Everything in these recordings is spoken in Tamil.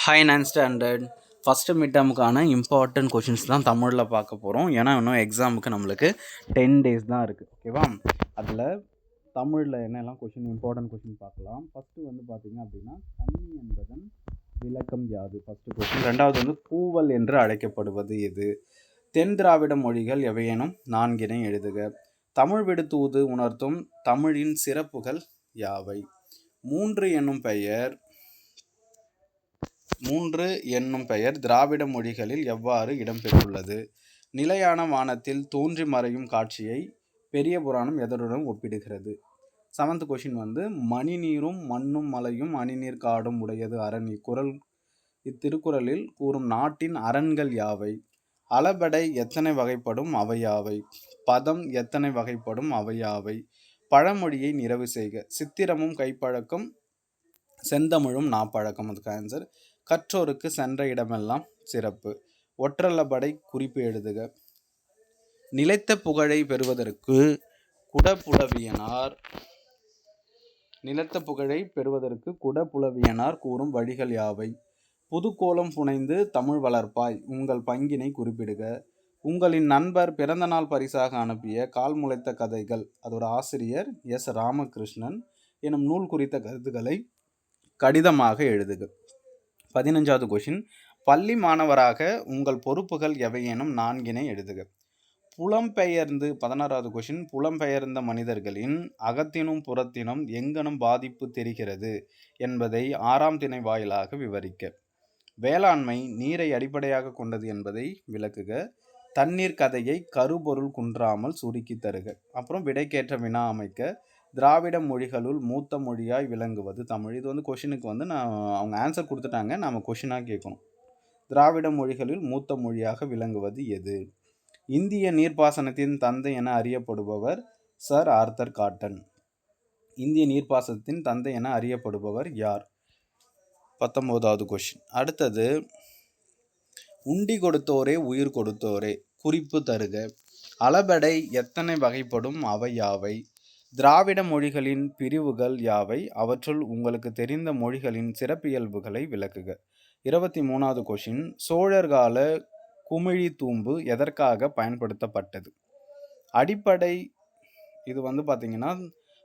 Hi 9th standard first mid டேர்முக்கான இம்பார்ட்டன்ட் கொஷின்ஸ் தான் தமிழில் பார்க்க போகிறோம். ஏன்னா இன்னும் எக்ஸாமுக்கு நம்மளுக்கு 10 days தான் இருக்குது. ஓகேவா? அதில் தமிழில் என்னெல்லாம் கொஷின் இம்பார்ட்டன்ட் கொஷின் பார்க்கலாம். ஃபஸ்ட்டு வந்து பார்த்திங்க அப்படின்னா கன்னி என்பதன் விளக்கம் யாது? First question. ரெண்டாவது வந்து கூவல் என்று அழைக்கப்படுவது எது? தென் திராவிட மொழிகள் எவையேனும் நான்கினை எழுதுக. தமிழ் விடுத்தூது உணர்த்தும் தமிழின் சிறப்புகள் யாவை? மூன்று என்னும் பெயர் திராவிட மொழிகளில் எவ்வாறு இடம்பெற்றுள்ளது? நிலையான வானத்தில் தோன்றி மறையும் காட்சியை பெரிய புராணம் எதனுடன் ஒப்பிடுகிறது? 7th கொஷின் வந்து மணி நீரும் மண்ணும் மலையும் அணிநீர் காடும் உடையது அரண் இத்திருக்குறளில் கூறும் நாட்டின் அரண்கள் யாவை? அளபடை எத்தனை வகைப்படும் அவையாவை? பதம் எத்தனை வகைப்படும் அவையாவை? பழமொழியை நிறைவு செய்க. சித்திரமும் கைப்பழக்கம் செந்தமிழும் நாப்பழக்கம். அதுக்கு ஆன்சர். கற்றோருக்கு சென்ற இடமெல்லாம் சிறப்பு. ஒற்றளபடை குறிப்பு எழுதுக. நிலைத்த புகழை பெறுவதற்கு குடப்புலவியனார் கூறும் வழிகள் யாவை? புதுக்கோலம் புனைந்து தமிழ் வளர்ப்பாய் உங்கள் பங்கினை குறிப்பிடுக. உங்களின் நண்பர் பிறந்தநாள் பரிசாக அனுப்பிய கால் முளைத்த கதைகள் அதோட ஆசிரியர் எஸ் ராமகிருஷ்ணன் எனும் நூல் குறித்த கருத்துக்களை கடிதமாக எழுதுக. 15வது கொஷின். பள்ளி மாணவராக உங்கள் பொறுப்புகள் எவையேனும் நான்கினை எழுதுக. 16வது கொஷின். புலம்பெயர்ந்த மனிதர்களின் அகத்தினும் புறத்தினும் எங்கனும் பாதிப்பு தெரிகிறது என்பதை 6ஆம் திணை வாயிலாக விவரிக்க. வேளாண்மை நீரை அடிப்படையாக கொண்டது என்பதை விளக்குக. தண்ணீர் கதையை கருபொருள் குன்றாமல் சுருக்கி தருக. அப்புறம் விடைக்கேற்ற வினா அமைக்க. திராவிட மொழிகளுள் மூத்த மொழியாய் விளங்குவது தமிழ். இது வந்து கொஷினுக்கு வந்து அவங்க ஆன்சர் கொடுத்துட்டாங்க, நாம் கொஷினாக கேட்கணும். திராவிட மொழிகளில் மூத்த மொழியாக விளங்குவது எது? இந்திய நீர்ப்பாசனத்தின் தந்தை என அறியப்படுபவர் சர் ஆர்தர் காட்டன். இந்திய நீர்ப்பாசனத்தின் தந்தை என அறியப்படுபவர் யார்? 19வது கொஷின். அடுத்தது உண்டி கொடுத்தோரே உயிர் கொடுத்தோரே குறிப்பு தருக. அளபடை எத்தனை வகைப்படும் அவை யாவை? திராவிட மொழிகளின் பிரிவுகள் யாவை? அவற்றுள் உங்களுக்கு தெரிந்த மொழிகளின் சிறப்பியல்புகளை விளக்குக. 23வது கொஷின். சோழர்கால குமிழி தூம்பு எதற்காக பயன்படுத்தப்பட்டது? அடிப்படை இது வந்து பார்த்திங்கன்னா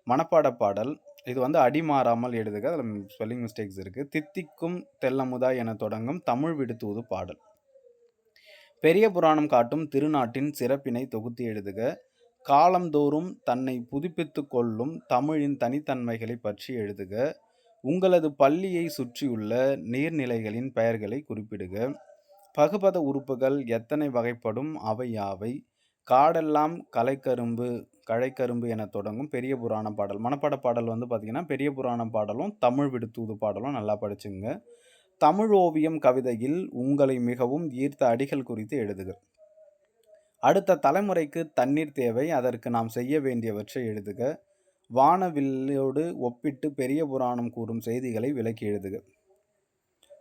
மனப்பாட பாடல். இது வந்து அடி மாறாமல் எழுதுக. அதில் ஸ்பெல்லிங் மிஸ்டேக்ஸ் இருக்குது. தித்திக்கும் தெல்லமுதா என தொடங்கும் தமிழ் விடுத்தூது பாடல். பெரிய புராணம் காட்டும் திருநாட்டின் சிறப்பினை தொகுத்து எழுதுக. காலந்தோறும் தன்னை புதுப்பித்து கொள்ளும் தமிழின் தனித்தன்மைகளை பற்றி எழுதுக. உங்களது பள்ளியை சுற்றியுள்ள நீர்நிலைகளின் பெயர்களை குறிப்பிடுக. பகுபத உறுப்புகள் எத்தனை வகைப்படும் அவை யாவை? காடெல்லாம் கழைக்கரும்பு என தொடங்கும் பெரிய புராண பாடல். மனப்பாட பாடல் வந்து பார்த்திங்கன்னா பெரிய புராண பாடலும் தமிழ் விடுத்தூது பாடலும் நல்லா படிச்சுங்க. தமிழ் ஓவியம் கவிதையில் உங்களை மிகவும் ஈர்த்த அடிகள் குறித்து எழுதுக. அடுத்த தலைமுறைக்கு தண்ணீர் தேவை, அதற்கு நாம் செய்ய வேண்டியவற்றை எழுதுக. வானவில்லோடு ஒப்பிட்டு பெரிய புராணம் கூறும் செய்திகளை விளக்கி எழுதுக.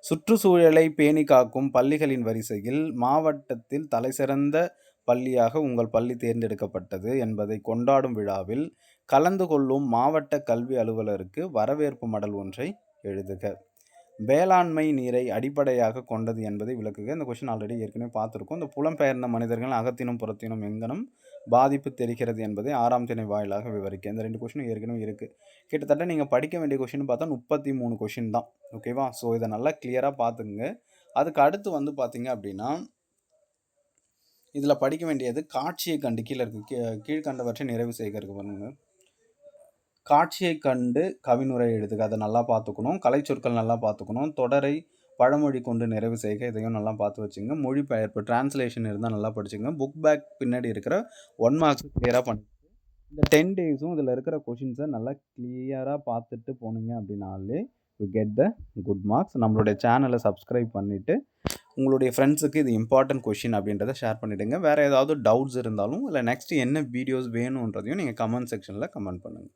சுற்றுச்சூழலை பேணி காக்கும் பள்ளிகளின் வரிசையில் மாவட்டத்தில் தலைசிறந்த பள்ளியாக உங்கள் பள்ளி தேர்ந்தெடுக்கப்பட்டது என்பதை கொண்டாடும் விழாவில் கலந்து கொள்ளும் மாவட்ட கல்வி அலுவலருக்கு வரவேற்பு மடல் ஒன்றை எழுதுக. வேளாண்மை நீரை அடிப்படையாக கொண்டது என்பதை விளக்குக. இந்த கொஷின் ஆல்ரெடி ஏற்கனவே பார்த்துருக்கோம். இந்த புலம்பெயர்ந்த மனிதர்கள் அகத்தினும் புறத்தினும் எங்கனும் பாதிப்பு தெரிகிறது என்பதை 6ஆம் திணை வாயிலாக விவரிக்க. இந்த 2 கொஷினும் ஏற்கனவே இருக்குது. கிட்டத்தட்ட நீங்கள் படிக்க வேண்டிய கொஷின் பார்த்தா 33 கொஷின் தான். ஓகேவா? ஸோ இதை நல்லா கிளியராக பார்த்துங்க. அதுக்கு அடுத்து வந்து பார்த்திங்க அப்படின்னா இதில் படிக்க வேண்டியது காட்சியை கண்டு கீழே இருக்குது. கீழ்கண்டவற்றை நிறைவு செய்கிறதுக்கு பண்ணுங்க. காட்சியை கண்டு கவினுரை எழுதுக. அதை நல்லா பார்த்துக்கணும். கலைச்சொற்கள் நல்லா பார்த்துக்கணும். தொடரை பழமொழி கொண்டு நிறைவு செய்க. இதையும் நல்லா பார்த்து வச்சுங்க. மொழிபெயர்ப்பு டிரான்ஸ்லேஷன் இருந்தால் நல்லா படிச்சுங்க. புக் பேக் பின்னாடி இருக்கிற 1 மார்க்ஸ் கிளியராக பண்ணிட்டு இந்த 10 daysம் இதில் இருக்கிற கொஷின்ஸை நல்லா கிளியராக பார்த்துட்டு போனீங்க அப்படின்னாலே you get the good marks. நம்மளுடைய சேனலை சப்ஸ்கிரைப் பண்ணிவிட்டு உங்களுடைய ஃப்ரெண்ட்ஸுக்கு இது இம்பார்ட்டன்ட் கொஷின் அப்படின்றத ஷேர் பண்ணிவிடுங்க. வேறு ஏதாவது டவுட்ஸ் இருந்தாலும் இல்லை நெக்ஸ்ட் என்ன வீடியோஸ் வேணுன்றதையும் நீங்கள் கமெண்ட் செக்ஷனில் கமெண்ட் பண்ணுங்கள்.